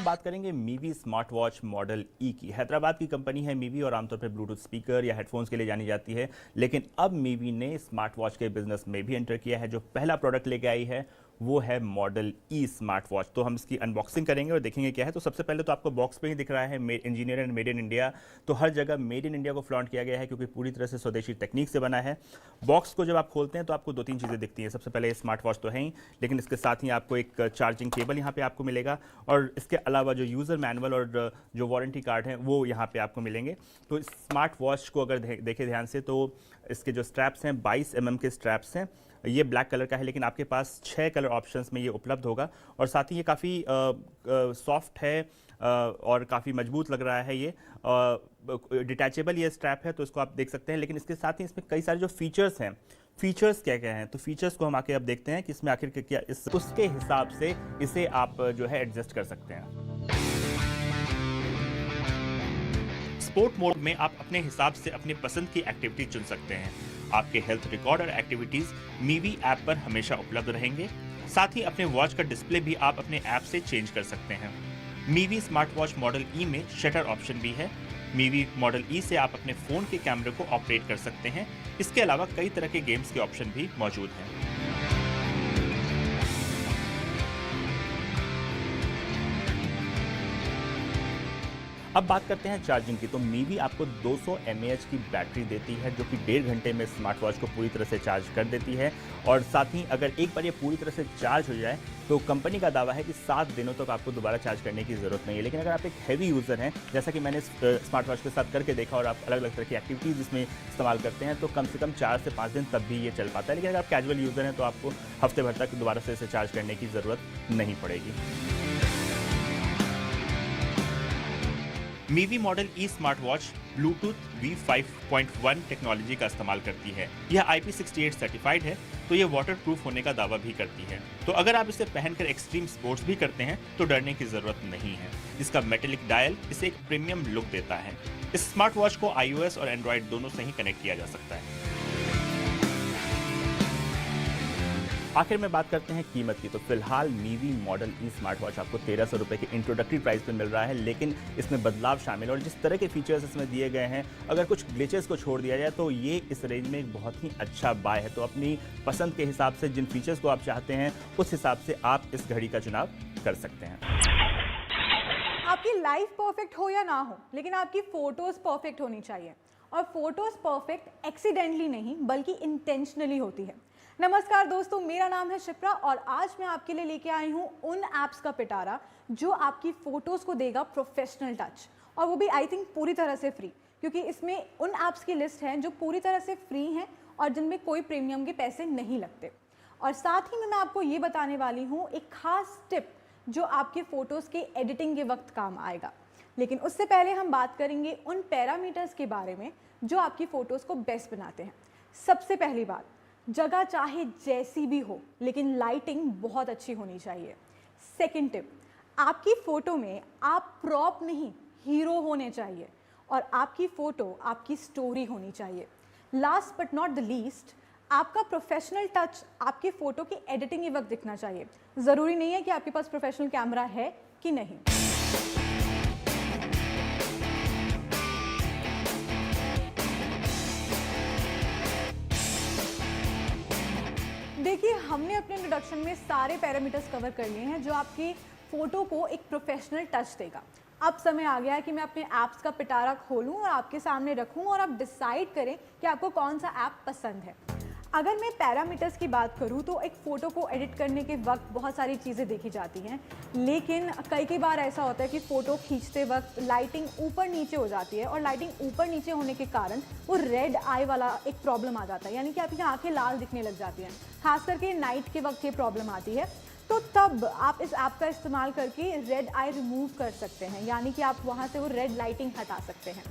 बात करेंगे Mivi smart watch model ई की। हैदराबाद की कंपनी है मीवी और आमतौर पर ब्लूटूथ स्पीकर या हेडफोन्स के लिए जानी जाती है, लेकिन अब मीवी ने स्मार्ट वॉच के बिजनेस में भी एंटर किया है। जो पहला प्रोडक्ट लेके आई है वो है मॉडल ई स्मार्ट वॉच। तो हम इसकी अनबॉक्सिंग करेंगे और देखेंगे क्या है। तो सबसे पहले तो आपको बॉक्स पे ही दिख रहा है engineer and made in India. तो हर जगह मेड इन इंडिया को फ्लॉन्ट किया गया है क्योंकि पूरी तरह से स्वदेशी टेक्निक से बना है। बॉक्स को जब आप खोलते हैं तो आपको दो तीन चीज़ें दिखती हैं। सबसे पहले स्मार्ट वॉच तो है ही, लेकिन इसके साथ ही आपको एक चार्जिंग केबल यहाँ पे आपको मिलेगा और इसके अलावा जो यूज़र मैनुअल और जो वारंटी कार्ड है वो यहाँ पे आपको मिलेंगे। तो स्मार्ट वॉच को अगर देखें ध्यान से तो इसके जो स्ट्रैप्स हैं 22 mm के स्ट्रैप्स हैं। ये ब्लैक कलर का है, लेकिन आपके पास 6 कलर ऑप्शंस में ये उपलब्ध होगा और साथ ही ये काफ़ी सॉफ्ट है और काफ़ी मजबूत लग रहा है। ये डिटैचेबल ये स्ट्रैप है, तो इसको आप देख सकते हैं। लेकिन इसके साथ ही इसमें कई सारे जो फीचर्स हैं, फीचर्स क्या क्या हैं, तो फीचर्स को हम आके अब देखते हैं कि इसमें आखिर क्या उसके हिसाब से इसे आप जो है एडजस्ट कर सकते हैं। स्पोर्ट मोड में आप अपने हिसाब से अपनी पसंद की एक्टिविटी चुन सकते हैं। आपके हेल्थ रिकॉर्ड और एक्टिविटीज मीवी ऐप पर हमेशा उपलब्ध रहेंगे। साथ ही अपने वॉच का डिस्प्ले भी आप अपने ऐप से चेंज कर सकते हैं। मीवी स्मार्ट वॉच मॉडल ई में शटर ऑप्शन भी है। मीवी मॉडल ई से आप अपने फोन के कैमरे को ऑपरेट कर सकते हैं। इसके अलावा कई तरह के गेम्स के ऑप्शन भी मौजूद हैं। अब बात करते हैं चार्जिंग की। तो मीवी आपको 200 mAh की बैटरी देती है जो कि 1.5 घंटे में स्मार्ट वॉच को पूरी तरह से चार्ज कर देती है। और साथ ही अगर एक बार ये पूरी तरह से चार्ज हो जाए तो कंपनी का दावा है कि 7 दिनों तक आपको दोबारा चार्ज करने की ज़रूरत नहीं है। लेकिन अगर आप एक हैवी यूज़र हैं, जैसा कि मैंने स्मार्ट वॉच के साथ करके देखा और आप अलग अलग तरह की एक्टिविटीज़ इसमें इस्तेमाल करते हैं, तो कम से कम 4 से 5 दिन तब भी ये चल पाता है। लेकिन अगर आप कैजुअल यूज़र हैं तो आपको हफ्ते भर तक दोबारा से इसे चार्ज करने की ज़रूरत नहीं पड़ेगी। Mivi model E smart watch Bluetooth V5.1 technology का इस्तेमाल करती है। यह IP68 सर्टिफाइड है, तो यह वाटर प्रूफ होने का दावा भी करती है। तो अगर आप इसे पहनकर एक्सट्रीम स्पोर्ट्स भी करते हैं तो डरने की जरूरत नहीं है। इसका मेटेलिक डायल इसे एक प्रीमियम लुक देता है। इस स्मार्ट वॉच को iOS और एंड्रॉइड दोनों से ही कनेक्ट किया जा सकता है। आखिर में बात करते हैं कीमत की। तो फिलहाल Mivi model E smart watch आपको 1300 रुपये के इंट्रोडक्टरी प्राइस पे मिल रहा है, लेकिन इसमें बदलाव शामिल और जिस तरह के फीचर्स इसमें दिए गए हैं, अगर कुछ ग्लिचेस को छोड़ दिया जाए तो ये इस रेंज में एक बहुत ही अच्छा बाय है। तो अपनी पसंद के हिसाब से जिन फीचर्स को आप चाहते हैं उस हिसाब से आप इस घड़ी का चुनाव कर सकते हैं। आपकी लाइफ परफेक्ट हो या ना हो, लेकिन आपकी फोटोज परफेक्ट होनी चाहिए। और फोटोज परफेक्ट एक्सीडेंटली नहीं बल्कि इंटेंशनली होती है। नमस्कार दोस्तों, मेरा नाम है शिप्रा और आज मैं आपके लिए लेके आई हूँ उन ऐप्स का पिटारा जो आपकी फ़ोटोज़ को देगा प्रोफेशनल टच, और वो भी आई थिंक पूरी तरह से फ्री, क्योंकि इसमें उन ऐप्स की लिस्ट है जो पूरी तरह से फ्री हैं और जिनमें कोई प्रीमियम के पैसे नहीं लगते। और साथ ही में मैं आपको ये बताने वाली हूँ एक ख़ास टिप जो आपके फ़ोटोज़ के एडिटिंग के वक्त काम आएगा। लेकिन उससे पहले हम बात करेंगे उन पैरामीटर्स के बारे में जो आपकी फ़ोटोज़ को बेस्ट बनाते हैं। सबसे पहली बात, जगह चाहे जैसी भी हो लेकिन लाइटिंग बहुत अच्छी होनी चाहिए। सेकंड टिप, आपकी फ़ोटो में आप प्रॉप नहीं हीरो होने चाहिए और आपकी फ़ोटो आपकी स्टोरी होनी चाहिए। Last but not the least, आपका प्रोफेशनल टच आपकी फ़ोटो की एडिटिंग के वक्त दिखना चाहिए। ज़रूरी नहीं है कि आपके पास प्रोफेशनल कैमरा है कि नहीं। देखिए, हमने अपने इंट्रोडक्शन में सारे पैरामीटर्स कवर कर लिए हैं जो आपकी फ़ोटो को एक प्रोफेशनल टच देगा। अब समय आ गया है कि मैं अपने ऐप्स का पिटारा खोलूं और आपके सामने रखूं और आप डिसाइड करें कि आपको कौन सा ऐप पसंद है। अगर मैं पैरामीटर्स की बात करूं तो एक फ़ोटो को एडिट करने के वक्त बहुत सारी चीज़ें देखी जाती हैं, लेकिन कई बार ऐसा होता है कि फ़ोटो खींचते वक्त लाइटिंग ऊपर नीचे हो जाती है और लाइटिंग ऊपर नीचे होने के कारण वो रेड आई वाला एक प्रॉब्लम आ जाता है, यानी कि आपकी आंखें लाल दिखने लग जाती हैं। खास करके नाइट के वक्त ये प्रॉब्लम आती है, तो तब आप इस ऐप का इस्तेमाल करके रेड आई रिमूव कर सकते हैं, यानी कि आप वहाँ से वो रेड लाइटिंग हटा सकते हैं।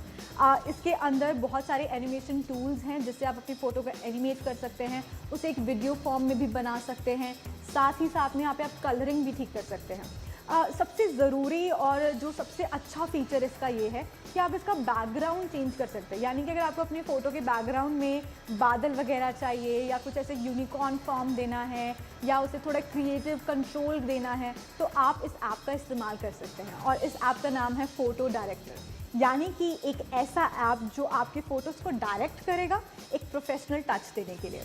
इसके अंदर बहुत सारे एनिमेशन टूल्स हैं जिससे आप अपनी फ़ोटो को एनिमेट कर सकते हैं, उसे एक वीडियो फॉर्म में भी बना सकते हैं। साथ ही साथ में यहाँ पे आप कलरिंग भी ठीक कर सकते हैं। सबसे ज़रूरी और जो सबसे अच्छा फीचर इसका ये है कि आप इसका बैकग्राउंड चेंज कर सकते हैं। यानी कि अगर आपको अपनी फ़ोटो के बैकग्राउंड में बादल वगैरह चाहिए या कुछ ऐसे यूनिकॉर्न फॉर्म देना है या उसे थोड़ा क्रिएटिव कंट्रोल देना है, तो आप इस ऐप का इस्तेमाल कर सकते हैं। और इस ऐप का नाम है फ़ोटो डायरेक्टर, यानी कि एक ऐसा ऐप जो आपकी फ़ोटोज़ को डायरेक्ट करेगा एक प्रोफेशनल टच देने के लिए।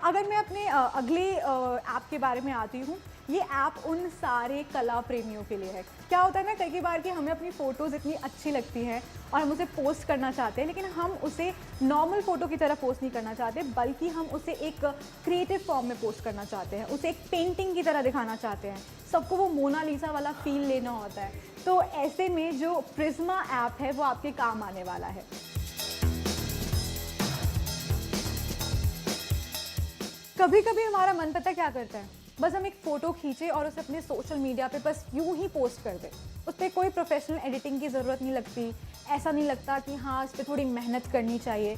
अगर मैं अपने अगले ऐप के बारे में आती हूँ, ये ऐप उन सारे कला प्रेमियों के लिए है। क्या होता है ना, कई बार कि हमें अपनी फ़ोटोज़ इतनी अच्छी लगती हैं और हम उसे पोस्ट करना चाहते हैं, लेकिन हम उसे नॉर्मल फ़ोटो की तरह पोस्ट नहीं करना चाहते, बल्कि हम उसे एक क्रिएटिव फॉर्म में पोस्ट करना चाहते हैं, उसे एक पेंटिंग की तरह दिखाना चाहते हैं। सबको वो मोनालिसा वाला फ़ील लेना होता है। तो ऐसे में जो प्रिज्मा ऐप है वो आपके काम आने वाला है। कभी कभी हमारा मन पता क्या करता है, बस हम एक फ़ोटो खींचे और उसे अपने सोशल मीडिया पे बस यूं ही पोस्ट कर दें। उस पर कोई प्रोफेशनल एडिटिंग की ज़रूरत नहीं लगती, ऐसा नहीं लगता कि हाँ इस पर थोड़ी मेहनत करनी चाहिए।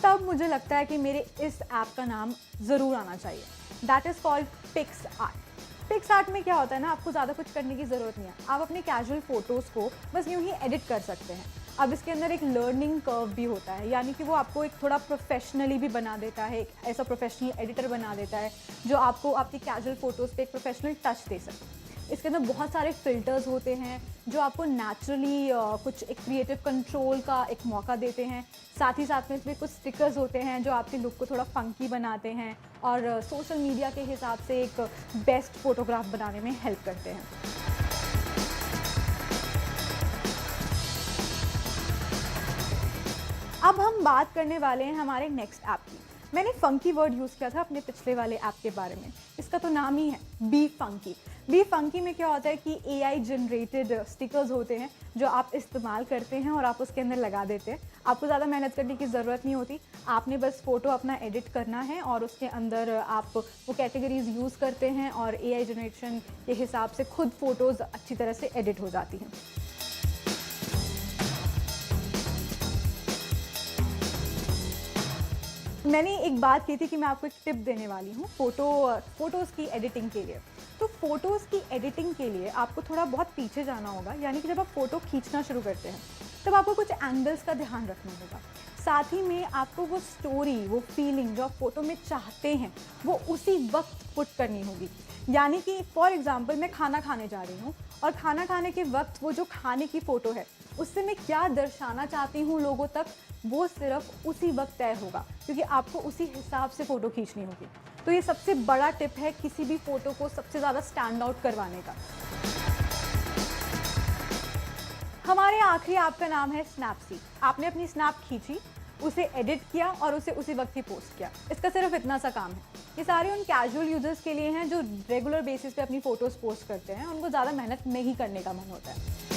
तब मुझे लगता है कि मेरे इस ऐप का नाम ज़रूर आना चाहिए। That is called PicsArt. PicsArt में क्या होता है ना, आपको ज़्यादा कुछ करने की ज़रूरत नहीं है। आप अपने कैजुअल फ़ोटोज़ को बस यूं ही एडिट कर सकते हैं। अब इसके अंदर एक लर्निंग कर्व भी होता है, यानी कि वो आपको एक थोड़ा प्रोफेशनली भी बना देता है, एक ऐसा प्रोफेशनल एडिटर बना देता है जो आपको आपकी कैजुअल फ़ोटोज़ पे एक प्रोफेशनल टच दे सके। इसके अंदर बहुत सारे फ़िल्टर्स होते हैं जो आपको नेचुरली कुछ एक क्रिएटिव कंट्रोल का एक मौका देते हैं। साथ ही साथ में इसमें कुछ स्टिकर्स होते हैं जो आपके लुक को थोड़ा फंकी बनाते हैं और सोशल मीडिया के हिसाब से एक बेस्ट फ़ोटोग्राफ बनाने में हेल्प करते हैं। अब हम बात करने वाले हैं हमारे नेक्स्ट ऐप की। मैंने फंकी वर्ड यूज़ किया था अपने पिछले वाले ऐप के बारे में। इसका तो नाम ही है बी फंकी। बी फंकी में क्या होता है कि AI जनरेटेड स्टिकर्स होते हैं जो आप इस्तेमाल करते हैं और आप उसके अंदर लगा देते हैं। आपको ज़्यादा मेहनत करने की ज़रूरत नहीं होती, आपने बस फ़ोटो अपना एडिट करना है और उसके अंदर आप वो कैटेगरीज यूज़ करते हैं और AI जनरेशन के हिसाब से खुद फ़ोटोज़ अच्छी तरह से एडिट हो जाती हैं। मैंने एक बात की थी कि मैं आपको एक टिप देने वाली हूँ फ़ोटोज़ की एडिटिंग के लिए। तो फ़ोटोज़ की एडिटिंग के लिए आपको थोड़ा बहुत पीछे जाना होगा, यानी कि जब आप फ़ोटो खींचना शुरू करते हैं तब आपको कुछ एंगल्स का ध्यान रखना होगा। साथ ही में आपको वो स्टोरी, वो फीलिंग जो आप फ़ोटो में चाहते हैं वो उसी वक्त पुट करनी होगी। यानी कि फॉर एग्ज़ाम्पल मैं खाना खाने जा रही हूँ और खाना खाने के वक्त वो जो खाने की फ़ोटो है उससे मैं क्या दर्शाना चाहती हूँ लोगों तक, वो सिर्फ उसी वक्त तय होगा, क्योंकि आपको उसी हिसाब से फ़ोटो खींचनी होगी। तो ये सबसे बड़ा टिप है किसी भी फ़ोटो को सबसे ज़्यादा स्टैंड आउट करवाने का। हमारे आखिरी ऐप का नाम है स्नैपसीड। आपने अपनी स्नैप खींची, उसे एडिट किया और उसे उसी वक्त ही पोस्ट किया। इसका सिर्फ इतना सा काम है। ये सारे उन कैजुअल यूजर्स के लिए हैं जो रेगुलर बेसिस पे अपनी फ़ोटोज़ पोस्ट करते हैं, उनको ज़्यादा मेहनत नहीं करने का मन होता है।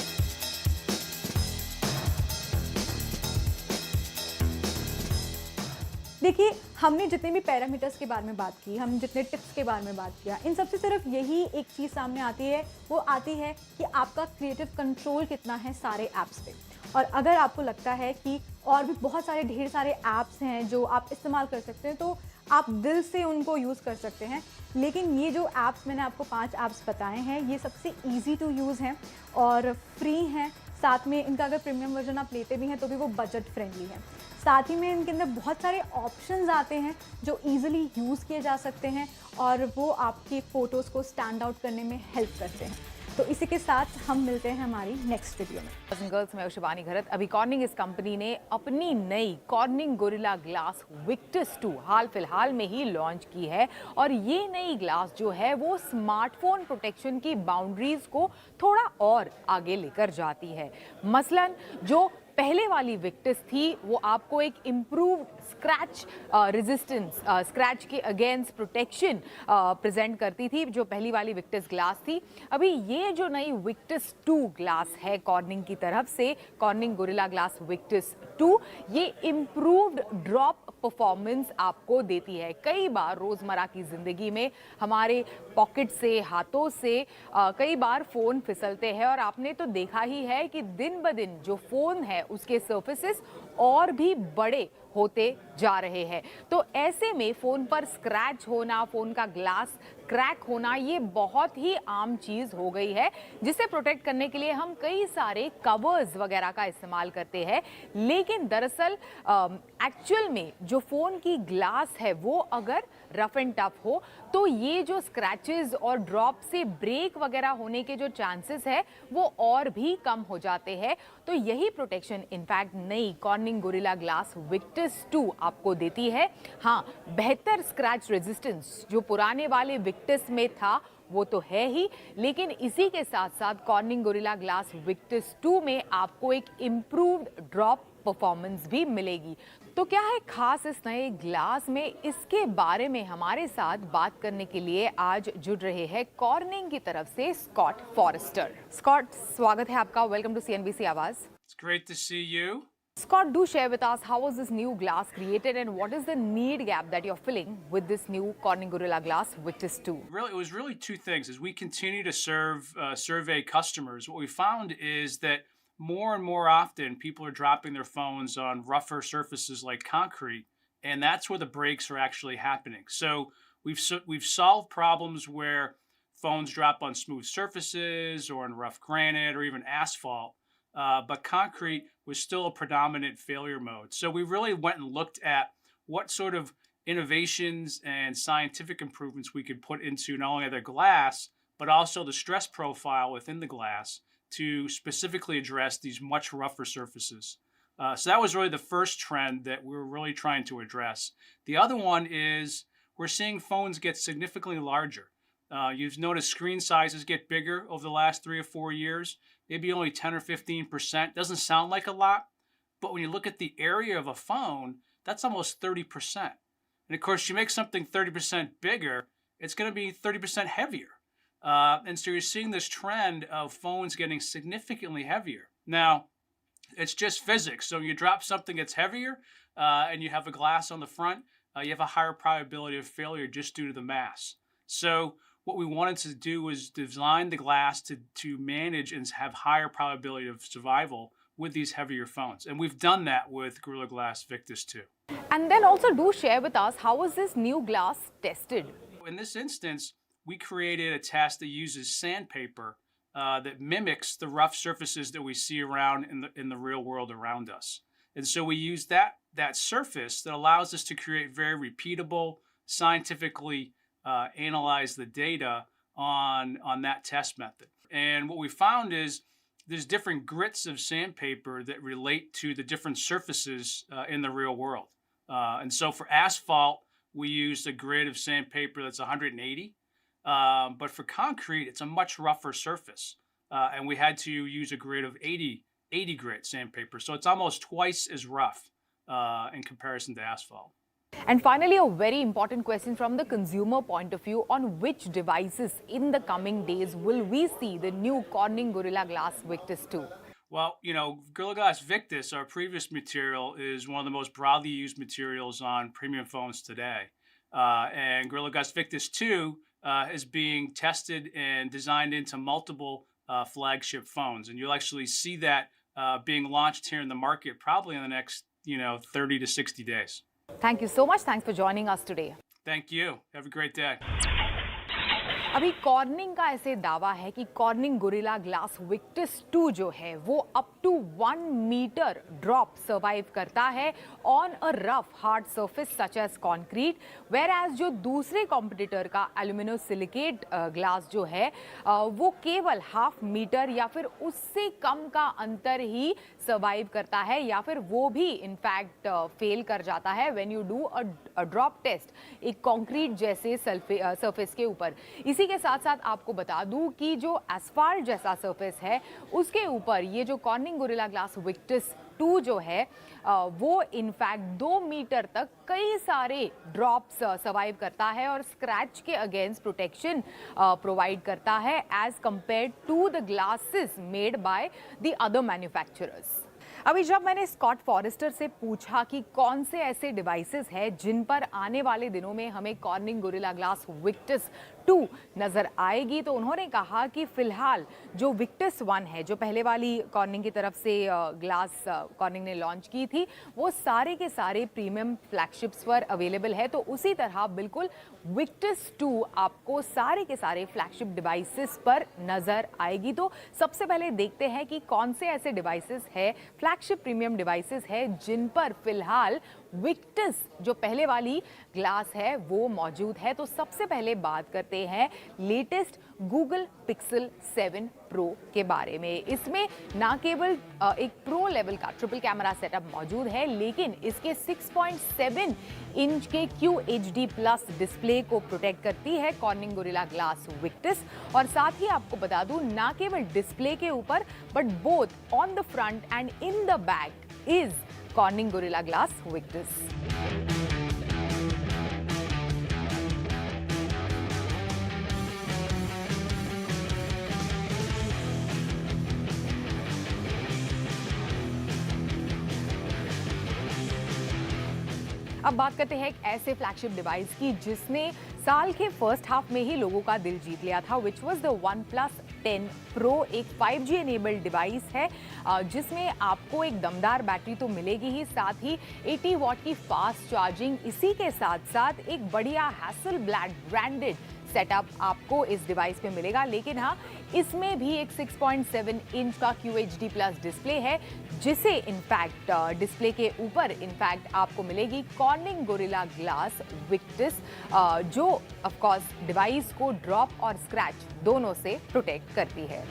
देखिए, हमने जितने भी पैरामीटर्स के बारे में बात की, हम जितने टिप्स के बारे में बात किया, इन सबसे सिर्फ यही एक चीज़ सामने आती है, वो आती है कि आपका क्रिएटिव कंट्रोल कितना है सारे ऐप्स पे। और अगर आपको लगता है कि और भी बहुत सारे ढेर सारे ऐप्स हैं जो आप इस्तेमाल कर सकते हैं, तो आप दिल से उनको यूज़ कर सकते हैं। लेकिन ये जो ऐप्स मैंने आपको 5 ऐप्स बताए हैं, ये सबसे ईजी टू यूज़ हैं और फ्री हैं। साथ में इनका अगर प्रीमियम वर्जन आप लेते भी हैं तो भी वो बजट फ्रेंडली है। साथ ही में इनके अंदर बहुत सारे ऑप्शंस आते हैं जो ईजिली यूज़ किए जा सकते हैं और वो आपकी फ़ोटोज़ को स्टैंड आउट करने में हेल्प करते हैं। तो इसी के साथ हम मिलते हैं हमारी नेक्स्ट वीडियो में। गर्ल्स में शिवानी घरत। अभी कॉर्निंग इस कंपनी ने अपनी नई कॉर्निंग गोरिल्ला ग्लास विक्टस 2 हाल फिलहाल में ही लॉन्च की है और ये नई ग्लास जो है वो स्मार्टफोन प्रोटेक्शन की बाउंड्रीज को थोड़ा और आगे लेकर जाती है। मसलन जो पहले वाली विक्टस थी वो आपको एक इम्प्रूव स्क्रैच रेजिस्टेंस, स्क्रैच के अगेंस्ट प्रोटेक्शन प्रेजेंट करती थी जो पहली वाली विक्टस ग्लास थी। अभी ये जो नई विक्टस 2 ग्लास है कॉर्निंग की तरफ से, कॉर्निंग गोरिल्ला ग्लास विक्टस 2, ये इम्प्रूव्ड ड्रॉप परफॉर्मेंस आपको देती है। कई बार रोज़मर्रा की ज़िंदगी में हमारे पॉकेट से, हाथों से कई बार फ़ोन फिसलते हैं और आपने तो देखा ही है कि दिन ब दिन जो फ़ोन है उसके सर्फेसेस और भी बड़े होते जा रहे हैं। तो ऐसे में फ़ोन पर स्क्रैच होना, फ़ोन का ग्लास क्रैक होना, ये बहुत ही आम चीज़ हो गई है, जिसे प्रोटेक्ट करने के लिए हम कई सारे कवर्स वगैरह का इस्तेमाल करते हैं। लेकिन दरअसल एक्चुअल में जो फ़ोन की ग्लास है वो अगर रफ एंड टफ हो तो ये जो स्क्रैचेस और ड्रॉप से ब्रेक वगैरह होने के जो चांसेस है वो और भी कम हो जाते हैं। तो यही प्रोटेक्शन इनफैक्ट नई कॉर्निंग गोरिल्ला ग्लास विक्टस 2 आपको देती है। हाँ, बेहतर स्क्रैच रेजिस्टेंस जो पुराने वाले विक्टस में था वो तो है ही, लेकिन इसी के साथ साथ कॉर्निंग गोरिल्ला ग्लास विक्टस 2 में आपको एक इम्प्रूव्ड ड्रॉप परफॉर्मेंस भी मिलेगी। तो क्या है खास इस नए ग्लास में, इसके बारे में हमारे साथ बात करने के लिए आज जुड़ रहे हैं कॉर्निंग की तरफ से स्कॉट फॉरेस्टर। स्कॉट, स्वागत है आपका, वेलकम टू CNBC आवाज। It's great to see you. Scott, do share with us how was this new glass created and what is the need gap that you're filling with this new Corning Gorilla Glass Victus 2? Really, it was really two things. As we continue to survey customers, what we found is that more and more often people are dropping their phones on rougher surfaces like concrete, and that's where the breaks are actually happening. So we've solved problems where phones drop on smooth surfaces or in rough granite or even asphalt. But concrete was still a predominant failure mode. So we really went and looked at what sort of innovations and scientific improvements we could put into not only the glass, but also the stress profile within the glass to specifically address these much rougher surfaces. So that was really the first trend that we were really trying to address. The other one is we're seeing phones get significantly larger. You've noticed screen sizes get bigger over the last 3 or 4 years, maybe only 10 or 15%. Doesn't sound like a lot, but when you look at the area of a phone, that's almost 30%. And of course, you make something 30% bigger, it's going to be 30% heavier. And so you're seeing this trend of phones getting significantly heavier. Now, it's just physics. So you drop something that's heavier and you have a glass on the front, you have a higher probability of failure just due to the mass. So what we wanted to do was design the glass to manage and have higher probability of survival with these heavier phones. And we've done that with Gorilla Glass Victus 2. And then also do share with us how was this new glass tested? In this instance, we created a test that uses sandpaper that mimics the rough surfaces that we see around in the real world around us. And so we use that surface that allows us to create very repeatable, scientifically analyze the data on that test method. And what we found is there's different grits of sandpaper that relate to the different surfaces in the real world. And so for asphalt, we used a grit of sandpaper that's 180. But for concrete, it's a much rougher surface. And we had to use a grit of 80 grit sandpaper. So it's almost twice as rough in comparison to asphalt. And finally, a very important question from the consumer point of view: on which devices in the coming days will we see the new Corning Gorilla Glass Victus 2? Well, Gorilla Glass Victus, our previous material, is one of the most broadly used materials on premium phones today. And Gorilla Glass Victus 2 is being tested and designed into multiple flagship phones. And you'll actually see that being launched here in the market probably in the next, 30 to 60 days. Thank you so much. Thanks for joining us today. Thank you. Have a great day. अभी cornering का ऐसे दावा है कि cornering gorilla glass Victus 2 जो है वो up to 1 metre drop survive करता है on a rough hard surface such as concrete, whereas जो दूसरे कॉम्पिटिटर का एल्यूमिनो सिलिकेट ग्लास जो है वो केवल हाफ मीटर या फिर उससे कम का अंतर ही सर्वाइव करता है, या फिर वो भी इनफैक्ट फेल कर जाता है when you do a drop test एक कॉन्क्रीट जैसे सरफेस के ऊपर। इसी के साथ साथ आपको बता दूं कि जो एस्फाल्ट जैसा सरफेस है उसके ऊपर ये जो कॉर्निंग गोरिल्ला ग्लास विक्टस 2 जो है वो इनफैक्ट 2 मीटर तक कई सारे ड्रॉप्स सर्वाइव करता है और स्क्रैच के अगेंस्ट प्रोटेक्शन प्रोवाइड करता है as compared to the glasses made by the other manufacturers. अभी जब मैंने स्कॉट फॉरेस्टर से पूछा कि कौन से ऐसे डिवाइसेस हैं जिन पर आने वाले दिनों में हमें कॉर्निंग गोरिल्ला ग्लास विक्टस 2 नजर आएगी, तो उन्होंने कहा कि फिलहाल जो विक्टस 1 है, जो पहले वाली कॉर्निंग की तरफ से ग्लास कॉर्निंग ने लॉन्च की थी, वो सारे के सारे प्रीमियम फ्लैगशिप्स पर अवेलेबल है। तो उसी तरह बिल्कुल विक्टस 2 आपको सारे के सारे फ्लैगशिप डिवाइसेस पर नजर आएगी। तो सबसे पहले देखते हैं कि कौन से ऐसे डिवाइसेस है, फ्लैगशिप प्रीमियम डिवाइसेस है जिन पर फिलहाल विक्टस जो पहले वाली ग्लास है वो मौजूद है। तो सबसे पहले बात करते हैं लेटेस्ट गूगल पिक्सल 7 प्रो के बारे में। इसमें ना केवल एक प्रो लेवल का ट्रिपल कैमरा सेटअप मौजूद है, लेकिन इसके 6.7 इंच के QHD प्लस डिस्प्ले को प्रोटेक्ट करती है कॉर्निंग गोरिल्ला ग्लास विक्टस। और साथ ही आपको बता दूं, ना केवल डिस्प्ले के ऊपर but both on the front and in the back is cornering gorilla glass Victus. अब बात करते हैं एक ऐसे फ्लैगशिप डिवाइस की जिसने साल के फर्स्ट हाफ में ही लोगों का दिल जीत लिया था, which was the OnePlus 10 Pro। एक 5G एनेबल्ड डिवाइस है जिसमें आपको एक दमदार बैटरी तो मिलेगी ही, साथ ही 80 वॉट की फास्ट चार्जिंग, इसी के साथ साथ एक बढ़िया हैसलब्लैड ब्रांडेड सेटअप आपको इस डिवाइस पे मिलेगा। लेकिन हाँ, इसमें भी एक 6.7 इंच का QHD प्लस डिस्प्ले है, जिसे इनफैक्ट डिस्प्ले के ऊपर इनफैक्ट आपको मिलेगी कॉर्निंग गोरिल्ला ग्लास विक्टस, जो ऑफ कोर्स डिवाइस को ड्रॉप और स्क्रैच दोनों से प्रोटेक्ट करती है।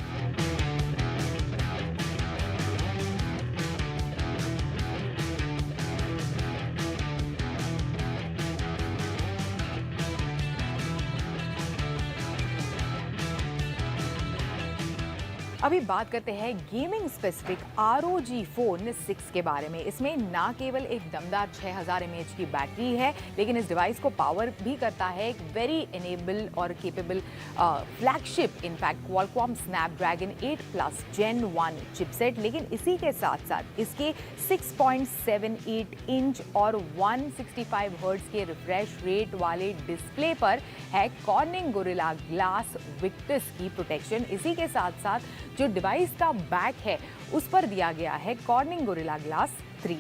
अभी बात करते हैं गेमिंग स्पेसिफिक ROG Phone 6 के बारे में। इसमें ना केवल एक दमदार 6000 mAh की बैटरी है, लेकिन इस डिवाइस को पावर भी करता है एक वेरी एनेबल और capable flagship in fact Qualcomm Snapdragon 8 Plus Gen 1 chipset. लेकिन इसी के साथ साथ इसके 6.78 इंच और 165 हर्ट्ज के रिफ्रेश रेट वाले डिस्प्ले पर है कॉर्निंग गोरिल्ला ग्लास विक्टस की प्रोटेक्शन। इसी के साथ साथ जो डिवाइस का बैक है उस पर दिया गया है कॉर्निंग गोरिल्ला ग्लास 3।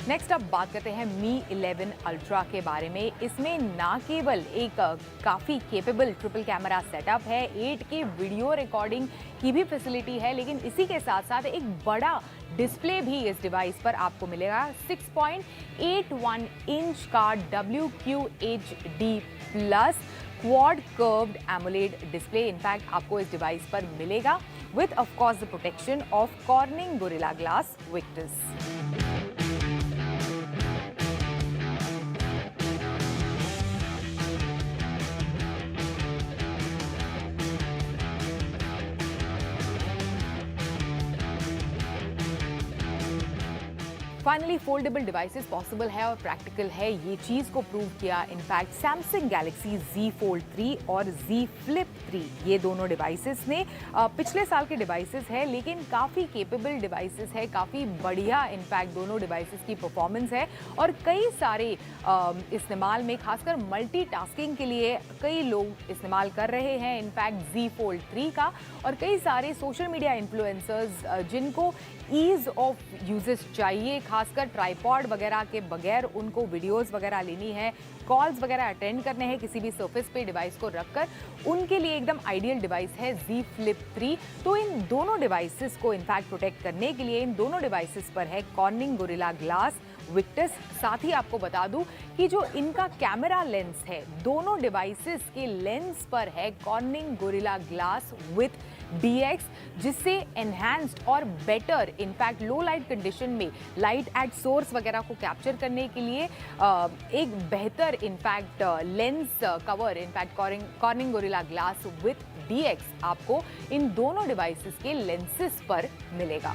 नेक्स्ट अब बात करते हैं Mi 11 Ultra के बारे में। इसमें ना केवल एक काफ़ी केपेबल ट्रिपल कैमरा सेटअप है, 8K वीडियो रिकॉर्डिंग की भी फैसिलिटी है, लेकिन इसी के साथ साथ एक बड़ा डिस्प्ले भी इस डिवाइस पर आपको मिलेगा। 6.81 इंच का WQHD plus quad curved AMOLED display in fact आपको इस डिवाइस पर मिलेगा, with of course the protection of cornering gorilla glass Victus. Finally foldable devices possible है और प्रैक्टिकल है, ये चीज़ को प्रूव किया in fact Samsung Galaxy Z Fold 3 और Z Flip 3। ये दोनों डिवाइसेस ने पिछले साल के डिवाइसेस है, लेकिन काफ़ी केपेबल डिवाइसेस है, काफ़ी बढ़िया इनफैक्ट दोनों डिवाइसेस की परफॉर्मेंस है और कई सारे इस्तेमाल में, खासकर मल्टीटास्किंग के लिए कई लोग इस्तेमाल कर रहे हैं इनफैक्ट Z Fold 3 का। और कई सारे सोशल मीडिया इन्फ्लुएंसर्स जिनको ईज़ ऑफ यूजेस चाहिए, खासकर ट्राइपॉड वगैरह के बगैर उनको वीडियोस वगैरह लेनी है, कॉल्स वगैरह अटेंड करने हैं किसी भी सरफेस पे डिवाइस को रखकर, उनके लिए एकदम आइडियल डिवाइस है Z Flip 3। तो इन दोनों डिवाइसेस को इनफैक्ट प्रोटेक्ट करने के लिए इन दोनों डिवाइसेस पर है कॉर्निंग गोरिल्ला ग्लास विक्टस। साथ ही आपको बता दूं कि जो इनका कैमरा लेंस है, दोनों डिवाइसेस के लेंस पर है cornering gorilla glass with DX, जिससे एनहांस्ड और बेटर इनफैक्ट लो लाइट कंडीशन में लाइट एट सोर्स वगैरह को कैप्चर करने के लिए एक बेहतर in fact lens cover in fact cornering gorilla glass with DX आपको इन दोनों डिवाइसेस के लेंसेस पर मिलेगा।